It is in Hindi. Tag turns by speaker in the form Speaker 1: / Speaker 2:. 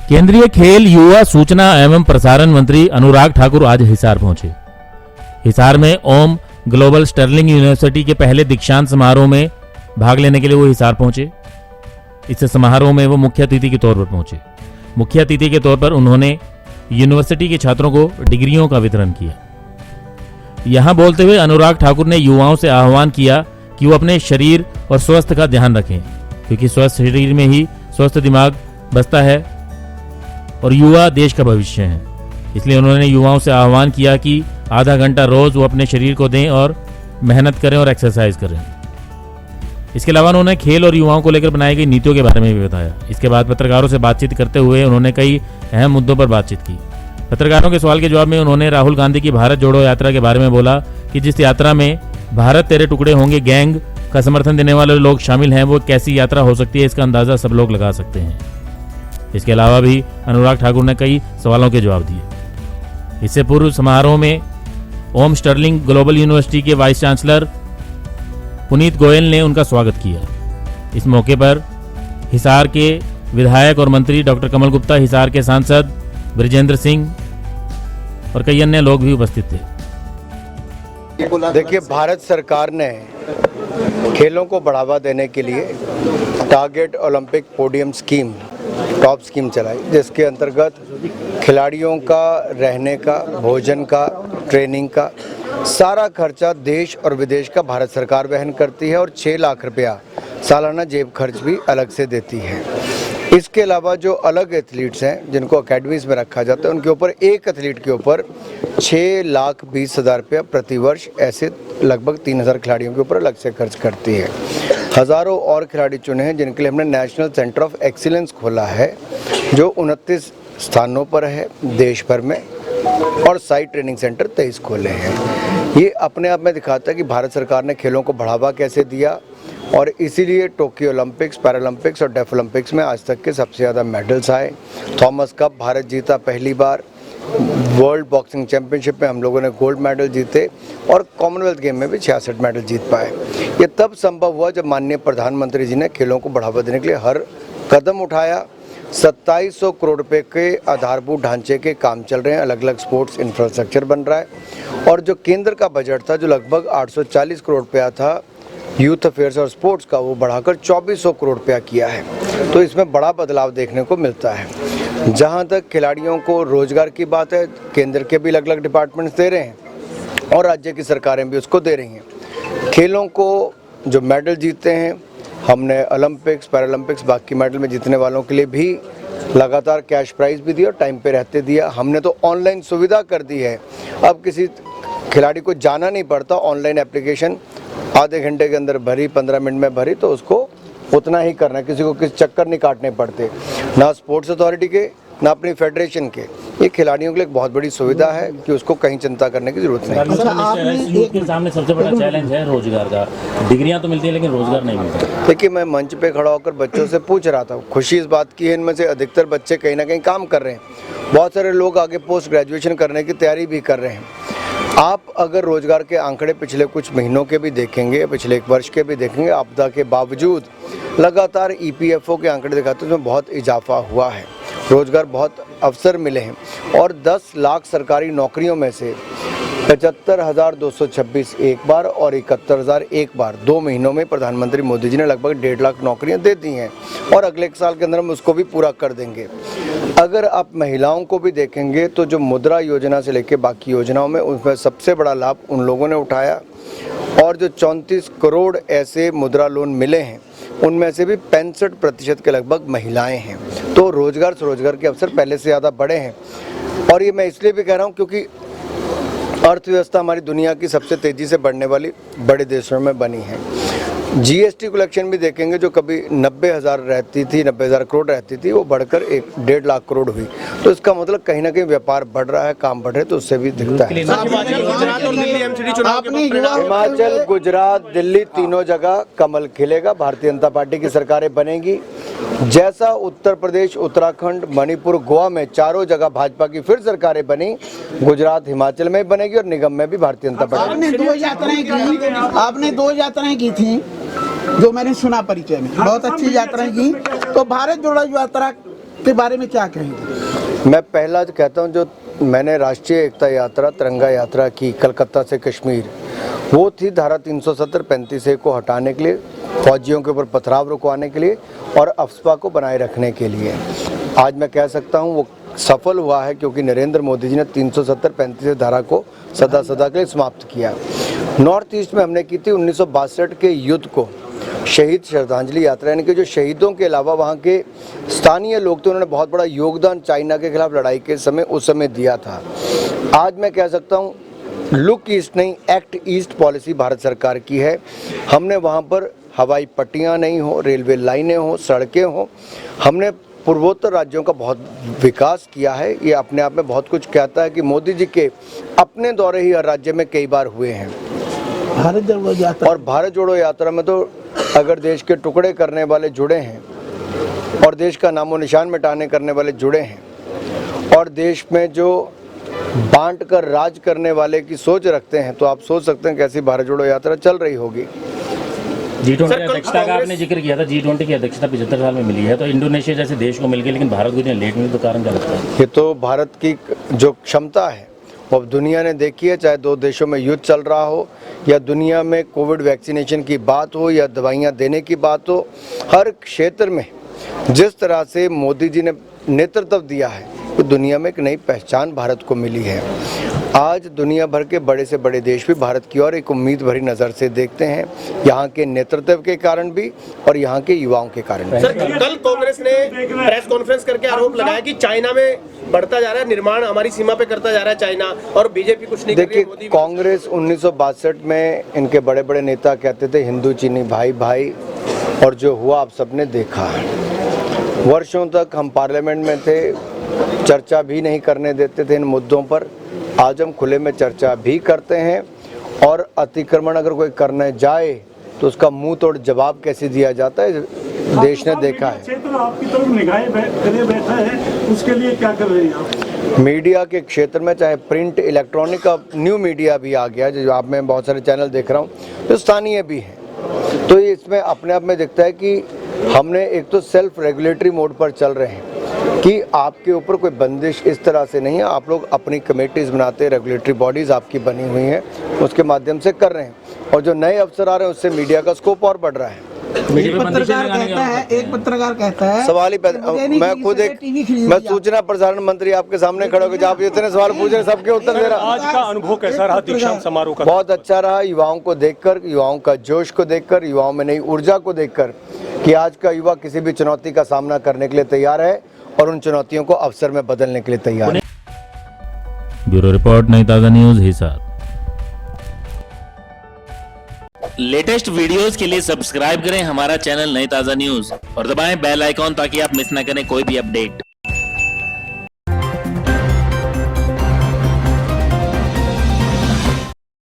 Speaker 1: केंद्रीय खेल युवा सूचना एवं प्रसारण मंत्री अनुराग ठाकुर आज हिसार पहुंचे। हिसार में ओम ग्लोबल स्टर्लिंग यूनिवर्सिटी के पहले दीक्षांत समारोह में भाग लेने के लिए वो हिसार पहुंचे। इस समारोह में वो मुख्य अतिथि के तौर पर पहुंचे। मुख्य अतिथि के तौर पर उन्होंने यूनिवर्सिटी के छात्रों को डिग्रियों का वितरण किया। यहां बोलते हुए अनुराग ठाकुर ने युवाओं से आह्वान किया कि वो अपने शरीर और स्वास्थ्य का ध्यान रखें, क्योंकि स्वस्थ शरीर में ही स्वस्थ दिमाग बसता है और युवा देश का भविष्य है। इसलिए उन्होंने युवाओं से आह्वान किया कि आधा घंटा रोज वो अपने शरीर को दें और मेहनत करें और एक्सरसाइज करें। इसके अलावा उन्होंने खेल और युवाओं को लेकर बनाई गई नीतियों के बारे में भी बताया। इसके बाद पत्रकारों से बातचीत करते हुए उन्होंने कई अहम मुद्दों पर बातचीत की। पत्रकारों के सवाल के जवाब में उन्होंने राहुल गांधी की भारत जोड़ो यात्रा के बारे में बोला कि जिस यात्रा में भारत तेरे टुकड़े होंगे गैंग का समर्थन देने वाले लोग शामिल हैं, वो कैसी यात्रा हो सकती है, इसका अंदाजा सब लोग लगा सकते हैं। इसके अलावा भी अनुराग ठाकुर ने कई सवालों के जवाब दिए। इससे पूर्व समारोह में ओम स्टर्लिंग ग्लोबल यूनिवर्सिटी के वाइस चांसलर पुनीत गोयल ने उनका स्वागत किया। इस मौके पर हिसार के विधायक और मंत्री डॉक्टर कमल गुप्ता, हिसार के सांसद ब्रिजेंद्र सिंह और कई अन्य लोग भी उपस्थित थे।
Speaker 2: देखिए, भारत सरकार ने खेलों को बढ़ावा देने के लिए target Olympic podium scheme, top scheme चलाई, जिसके अंतर्गत खिलाड़ियों का रहने का, भोजन का, ट्रेनिंग का सारा खर्चा देश और विदेश का भारत सरकार वहन करती है और 6 लाख रुपया सालाना जेब खर्च भी अलग से देती है। इसके अलावा जो अलग एथलीट्स हैं जिनको अकेडमीज़ में रखा जाता है, उनके ऊपर एक एथलीट के ऊपर 6,20,000 रुपया प्रतिवर्ष, ऐसे लगभग 3,000 खिलाड़ियों के ऊपर अलग से खर्च करती है। हज़ारों और खिलाड़ी चुने हैं जिनके लिए हमने नेशनल सेंटर ऑफ एक्सीलेंस खोला है, जो 29 स्थानों पर है देश भर में, और साइट ट्रेनिंग सेंटर 23 खोले हैं। ये अपने आप में दिखाता है कि भारत सरकार ने खेलों को बढ़ावा कैसे दिया, और इसीलिए टोक्यो ओलंपिक्स, पैरालंपिक्स और डेफ ओलंपिक्स में आज तक के सबसे ज़्यादा मेडल्स आए। थॉमस कप भारत जीता पहली बार, वर्ल्ड बॉक्सिंग चैंपियनशिप में हम लोगों ने गोल्ड मेडल जीते, और कॉमनवेल्थ गेम में भी 66 मेडल जीत पाए। ये तब संभव हुआ जब माननीय प्रधानमंत्री जी ने खेलों को बढ़ावा देने के लिए हर कदम उठाया। 2700 करोड़ रुपए के आधारभूत ढांचे के काम चल रहे हैं, अलग अलग स्पोर्ट्स इंफ्रास्ट्रक्चर बन रहा है, और जो केंद्र का बजट था जो लगभग 840 करोड़ रुपया था यूथ अफेयर्स और स्पोर्ट्स का, वो बढ़ाकर 2400 करोड़ रुपया किया है। तो इसमें बड़ा बदलाव देखने को मिलता है। जहां तक खिलाड़ियों को रोजगार की बात है, केंद्र के भी अलग अलग डिपार्टमेंट्स दे रहे हैं और राज्य की सरकारें भी उसको दे रही हैं। खेलों को जो मेडल जीतते हैं, हमने ओलंपिक्स, पैरालंपिक्स, बाकी मेडल में जीतने वालों के लिए भी लगातार कैश प्राइज भी दिया और टाइम पे रहते दिया। हमने तो ऑनलाइन सुविधा कर दी है, अब किसी खिलाड़ी को जाना नहीं पड़ता, ऑनलाइन एप्लीकेशन आधे घंटे के अंदर भरी, 15 मिनट में भरी, तो उसको उतना ही करना है, किसी को किसी चक्कर नहीं काटने पड़ते, ना स्पोर्ट्स अथॉरिटी के ना अपनी फेडरेशन के। ये खिलाड़ियों के लिए एक बहुत बड़ी सुविधा है कि उसको कहीं चिंता करने की जरूरत नहीं।
Speaker 1: आपके सामने सबसे बड़ा चैलेंज है रोजगार का। डिग्रियां तो मिलती है लेकिन रोजगार नहीं मिलता।
Speaker 2: देखिए, मैं मंच पे खड़ा होकर बच्चों से पूछ रहा था, खुशी इस बात की है इनमें से अधिकतर बच्चे कहीं ना कहीं काम कर रहे हैं। बहुत सारे लोग आगे पोस्ट ग्रेजुएशन करने की तैयारी भी कर रहे हैं। आप अगर रोजगार के आंकड़े पिछले कुछ महीनों के भी देखेंगे, पिछले 1 वर्ष के भी देखेंगे, आपदा के बावजूद लगातार EPFO के आंकड़े दिखाते हैं उसमें बहुत इजाफा हुआ है, रोजगार बहुत अवसर मिले हैं, और 10 लाख सरकारी नौकरियों में से 75,226 एक बार और 71,000 एक बार 2 महीनों में प्रधानमंत्री मोदी जी ने लगभग 1.5 लाख नौकरियां दे दी हैं, और अगले 1 साल के अंदर हम उसको भी पूरा कर देंगे। अगर आप महिलाओं को भी देखेंगे तो जो मुद्रा योजना से लेकर बाकी योजनाओं में, उसमें सबसे बड़ा लाभ उन लोगों ने उठाया, और जो 34 करोड़ ऐसे मुद्रा लोन मिले हैं उनमें से भी 65% के लगभग महिलाएं हैं। तो रोजगार स्वरोजगार के अवसर पहले से ज़्यादा बढ़े हैं। और ये मैं इसलिए भी कह रहा हूँ क्योंकि अर्थव्यवस्था हमारी दुनिया की सबसे तेज़ी से बढ़ने वाली बड़े देशों में बनी है। GST कलेक्शन भी देखेंगे, जो कभी 90,000 रहती थी, 90,000 करोड़ रहती थी, वो बढ़कर 1.5 लाख करोड़ हुई। तो इसका मतलब कहीं ना कहीं व्यापार बढ़ रहा है, काम बढ़ रहे, तो उससे भी दिखता है। हिमाचल, गुजरात, दिल्ली, तीनों जगह कमल खिलेगा, भारतीय जनता पार्टी की सरकारें बनेगी। जैसा उत्तर प्रदेश, उत्तराखंड, मणिपुर, गोवा में चारों जगह भाजपा की फिर सरकारें बनी, गुजरात, हिमाचल में बनेगी और निगम में भी भारतीय जनता पार्टी।
Speaker 3: आपने 2 यात्राएं की थी जो मैंने सुना परिचय में, बहुत अच्छी यात्राएं की। तो भारत जोड़ो यात्रा उसके बारे में क्या कहेंगे?
Speaker 2: मैं पहला जो कहता हूँ, जो मैंने राष्ट्रीय एकता यात्रा तिरंगा यात्रा की कलकत्ता से कश्मीर, वो थी धारा 370-35A को हटाने के लिए, फौजियों के ऊपर पथराव रुकवाने के लिए और अफस्पा को बनाए रखने के लिए। आज मैं कह सकता हूँ वो सफल हुआ है, क्योंकि नरेंद्र मोदी जी ने 370-35A धारा को सदा के लिए समाप्त किया। नॉर्थ ईस्ट में हमने की थी 1962 के युद्ध को शहीद श्रद्धांजलि यात्रा, यानी कि जो शहीदों के अलावा वहाँ के स्थानीय लोग थे, उन्होंने बहुत बड़ा योगदान चाइना के खिलाफ लड़ाई के समय उस समय दिया था। आज मैं कह सकता हूँ लुक ईस्ट नहीं, एक्ट ईस्ट पॉलिसी भारत सरकार की है। हमने वहाँ पर हवाई पट्टियाँ नहीं हो, रेलवे लाइनें हो, सड़कें हो, हमने पूर्वोत्तर राज्यों का बहुत विकास किया है। ये अपने आप में बहुत कुछ कहता है कि मोदी जी के अपने दौरे ही हर राज्य में कई बार हुए हैं।
Speaker 3: भारत जोड़ो यात्रा,
Speaker 2: और भारत जोड़ो यात्रा में तो अगर देश के टुकड़े करने वाले जुड़े हैं और देश का नामो निशान मिटाने करने वाले जुड़े हैं और देश में जो बांट कर राज करने वाले की सोच रखते हैं, तो आप सोच सकते हैं कैसी भारत जोड़ो यात्रा चल रही होगी।
Speaker 1: G20 की अध्यक्षता का आपने जिक्र किया था। G20 की अध्यक्षता 75 साल में मिली है, तो इंडोनेशिया जैसे देश को मिल गई, लेकिन भारत को इतने लेट मिली, तो कारण क्या लगता है?
Speaker 2: ये तो भारत की जो क्षमता है वो अब दुनिया ने देखी है, चाहे दो देशों में युद्ध चल रहा हो या दुनिया में कोविड वैक्सीनेशन की बात हो या दवाइयाँ देने की बात हो, हर क्षेत्र में जिस तरह से मोदी जी ने नेतृत्व दिया है, तो दुनिया में एक नई पहचान भारत को मिली है। आज दुनिया भर के बड़े से बड़े देश भी भारत की ओर एक उम्मीद भरी नज़र से देखते हैं, यहाँ के नेतृत्व के कारण भी और यहाँ के युवाओं के कारण भी।
Speaker 4: सर, कल कांग्रेस ने प्रेस कॉन्फ्रेंस करके आरोप लगाया कि चाइना में बढ़ता जा रहा है निर्माण, हमारी सीमा पे करता जा रहा है चाइना, और बीजेपी कुछ नहीं कर रही है।
Speaker 2: देखिए, कांग्रेस 1962 में इनके बड़े बड़े नेता कहते थे हिंदू चीनी भाई भाई, और जो हुआ आप सबने देखा। वर्षों तक हम पार्लियामेंट में थे, चर्चा भी नहीं करने देते थे इन मुद्दों पर। आज हम खुले में चर्चा भी करते हैं, और अतिक्रमण अगर कोई करने जाए तो उसका मुंह तोड़ जवाब कैसे दिया जाता है, देश ने देखा है।
Speaker 5: क्षेत्र आपकी तरफ निगाहें करे बैठा है, उसके लिए क्या कर रहे हैं आप?
Speaker 2: मीडिया के क्षेत्र में, चाहे प्रिंट, इलेक्ट्रॉनिक का न्यू मीडिया भी आ गया, जो आप मैं बहुत सारे चैनल देख रहा हूँ, तो स्थानीय भी हैं। तो ये इसमें अपने आप में दिखता है कि हमने एक तो सेल्फ रेगुलेटरी मोड पर चल रहे हैं कि आपके ऊपर कोई बंदिश इस तरह से नहीं है। आप लोग अपनी कमेटीज़ बनाते, रेगुलेटरी बॉडीज़ आपकी बनी हुई हैं, उसके माध्यम से कर रहे हैं, और जो नए अफसर आ रहे हैं उससे मीडिया का स्कोप और बढ़ रहा है।
Speaker 3: एक पत्रकार कहता है
Speaker 2: सवाल ही पैदा, मैं खुद मैं सूचना प्रसारण मंत्री आपके सामने खड़ा होकर आप जितने सवाल पूछ रहे सबके उत्तर दे रहा।
Speaker 5: आज का अनुभव कैसा रहा दीक्षांत समारोह का?
Speaker 2: बहुत अच्छा रहा, युवाओं को देखकर, युवाओं का जोश को देखकर, युवाओं में नई ऊर्जा को देखकर, कि आज का युवा किसी भी चुनौती का सामना करने के लिए तैयार है और उन चुनौतियों को अवसर में बदलने के लिए तैयार है।
Speaker 1: ब्यूरो रिपोर्ट, नई ताज़ा न्यूज़, हिसार।
Speaker 6: लेटेस्ट वीडियोस के लिए सब्सक्राइब करें हमारा चैनल नई ताज़ा न्यूज़ और दबाएं बेल आइकॉन ताकि आप मिस ना करें कोई भी अपडेट।